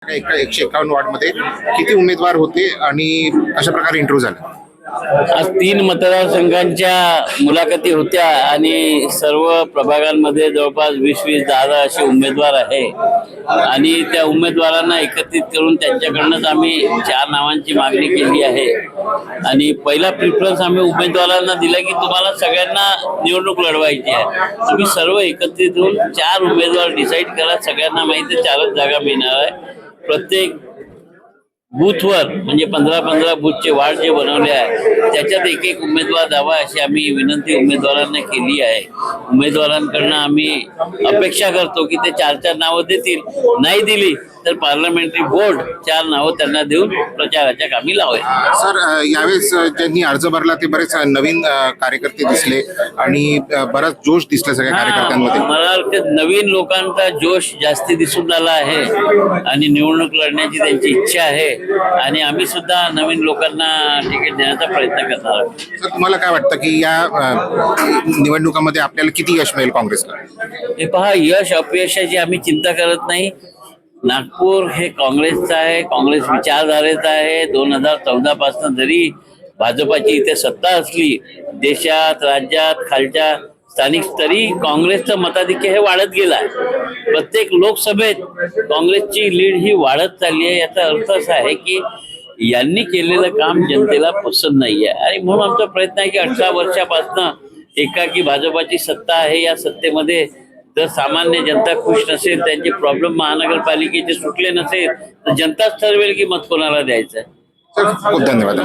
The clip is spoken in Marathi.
151 वॉर्डमध्ये किती उमेदवार होते आणि कशा प्रकारे इंटरव्ह्यू झाला? आज 3 मतदारसंघांच्या मुलाखती होत्या आणि सर्व प्रभागांमध्ये जवळपास 20-20, 10-10 असे उमेदवार आहे आणि त्या उमेदवारांना एकत्रित करून त्यांच्याकडनंच आम्ही 4 नावांची मागणी केली आहे आणि पहिला प्रिफरन्स आम्ही उमेदवारांना दिला की तुम्हाला सगळ्यांना निवडणूक लढवायची आहे, तुम्ही सर्व एकत्रित होऊन 4 उमेदवार डिसाईड करा. सगळ्यांना माहिती आहे 4च जागा मिळणार आहे. प्रत्येक बूथवर म्हणजे 15-15 बूथचे वार्ड जे बनवले आहे त्याच्यात एक एक उमेदवार द्यावा अशी आम्ही विनंती उमेदवारांना केली आहे. उमेदवारांकडनं आम्ही अपेक्षा करतो की ते 4-4 नावं देतील. नाही दिली तर पार्लमेंटरी बोर्ड 4 नावं त्यांना देऊन प्रचाराच्या कामी लावेल. सर, यावेळेस ज्यांनी अर्ज भरला ते बरेच नवीन कार्यकर्ते दिसले आणि बराच जोश दिसला सगळ्या कार्यकर्त्यांमध्ये. मला वाटतं नवीन लोकांचा जोश जास्ती दिसून आला आहे आणि निवडणूक लढण्याची त्यांची इच्छा आहे आणि आम्ही सुद्धा नवीन लोकांना तिकीट देण्याचा प्रयत्न करणार आहोत. सर, तुम्हाला काय वाटतं की या निवडणुकामध्ये आपल्याला किती यश मिळेल काँग्रेसला? हे पहा, यश अपयशाची आम्ही चिंता करत नाही. नागपूर हे काँग्रेसचं आहे, काँग्रेस विचारधारेचं आहे. 2014 पासून जरी भाजपाची इथे सत्ता असली देशात, राज्यात, खालच्या स्थानिक स्तरी काँग्रेसचं मताधिक्य हे वाढत गेलं आहे. प्रत्येक लोकसभेत काँग्रेसची लीड ही वाढत चालली आहे. याचा अर्थ असा आहे की यांनी केलेलं काम जनतेला पसंत नाही आहे आणि म्हणून आमचा प्रयत्न आहे की 18 वर्षापासून एकाकी भाजपाची सत्ता आहे. या सत्तेमध्ये जर सामान्य जनता खुश नसेल, त्यांचे प्रॉब्लेम महानगरपालिकेचे सुटले नसेल तर जनताच ठरवेल की मत कोणाला द्यायचं. सर, खूप धन्यवाद.